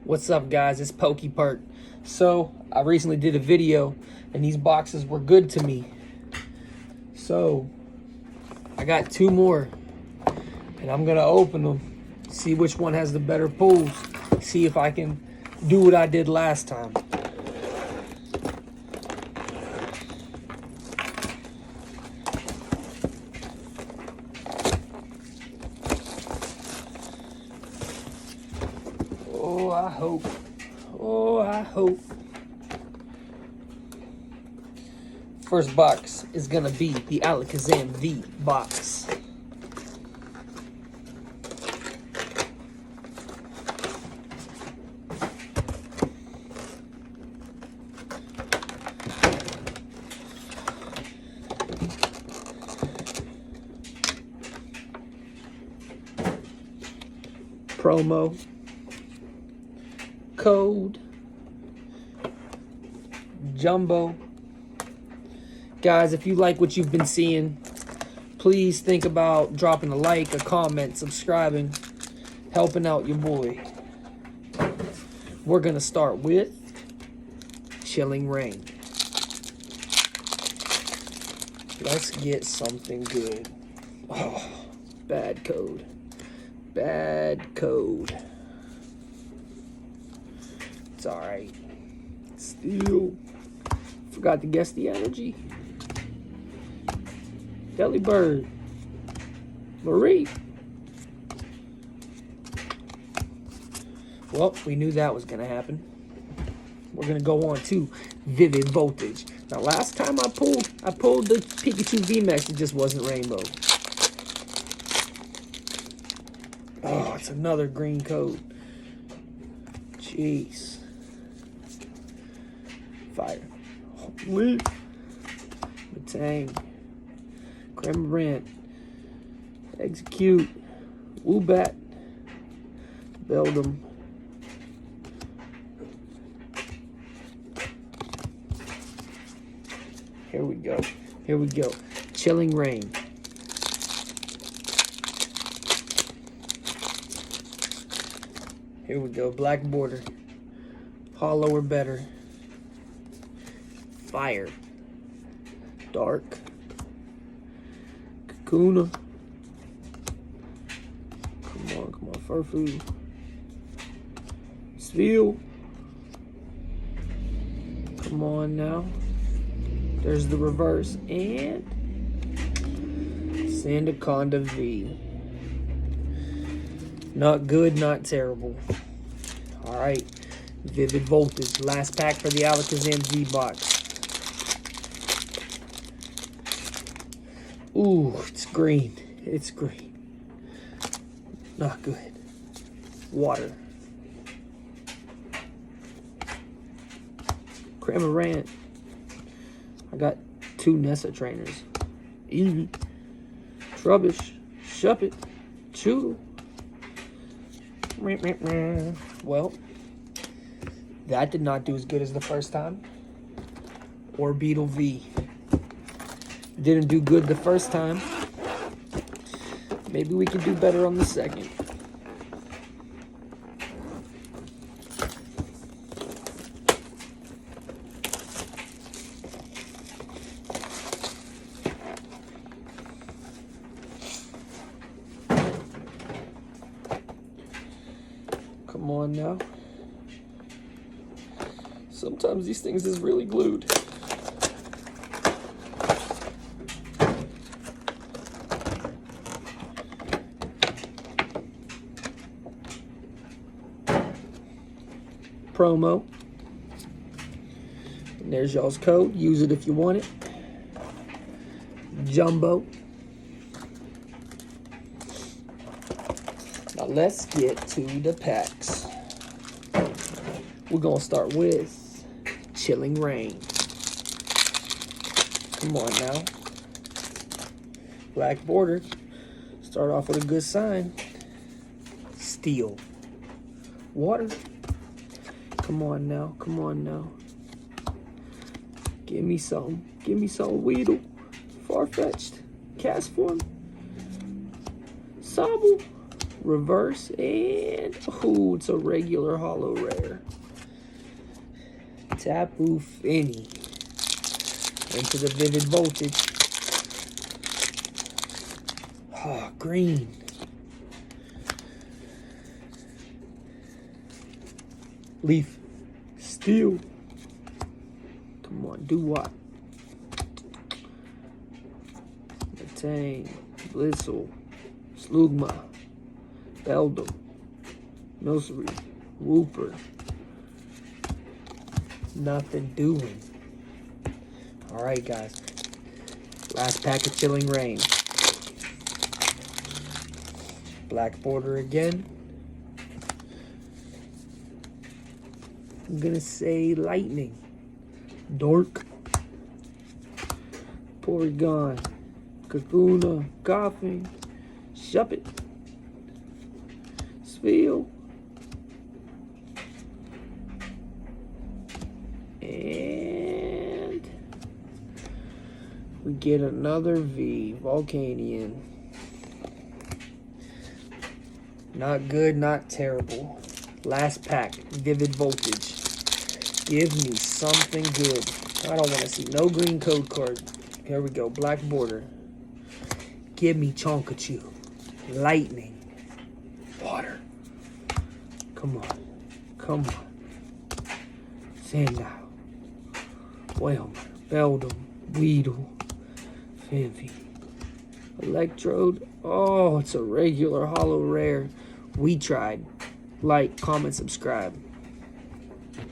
What's up, guys? It's PokePerk. So I recently did a video and these boxes were good to me, so I got two more and I'm gonna open them, see which one has the better pulls, see if I can do what I did last time. Oh, I hope. Oh, I hope. First box is gonna be the Alakazam V box. Promo code Jumbo. Guys, if you like what you've been seeing, please think about dropping a like, a comment, subscribing, helping out your boy. We're gonna start with Chilling Rain. Let's get something good. Oh, bad code. Bad code. It's alright. Still forgot to guess the energy. Delibird. Marie. Well, we knew that was gonna happen. We're gonna go on to Vivid Voltage. Now, last time I pulled the Pikachu VMAX. It just wasn't rainbow. Oh, it's another green code. Jeez. Fire. Holy. Matang. Cramorant. Execute. Woobat. Beldum. Here we go. Here we go. Chilling Rain. Here we go. Black border. Hollow or better. Fire. Dark. Kakuna. Come on, Furfu. Spheal. Come on now. There's the reverse. And Sandaconda V. Not good, not terrible. Alright. Vivid Voltage. Last pack for the Alakazam V box. Ooh, it's green. It's green. Not good. Water. Cramorant. I got two Nessa trainers. Eevee. Trubbish. Shuppet. Choodle. Well, that did not do as good as the first time. Orbeetle V. Didn't do good the first time. Maybe we can do better on the second. Come on now. Sometimes these things is really glued. Promo. And there's y'all's code. Use it if you want it. Jumbo. Now let's get to the packs. We're gonna start with Chilling Rain. Come on now. Black border. Start off with a good sign. Steel. Water. Come on now. Come on now. Give me some. Give me some Weedle. Far-fetched. Cast form. Sobble. reverse, and oh, it's a regular hollow rare. Tapu Fini into the Vivid Voltage. Oh, green. Leaf. Steel. Come on, do what? Tang, Blistle, Slugma, Beldum, Milcery, Wooper. Nothing doing. Alright, guys. Last pack of Chilling Rain. Black border again. I'm gonna say Lightning. Dork. Porygon. Kakuna. Coughing. Shuppet. Spheal. And we get another V. Volcanion. Not good, not terrible. Last pack. Vivid Voltage. Give me something good. I don't want to see no green code card. Here we go. Black border. Give me Chonkachu. Lightning. Water. Come on. Come on. Sandile. Whelmer. Beldum. Weedle. Phanpy. Electrode. Oh, it's a regular hollow rare. We tried. Like, comment, subscribe.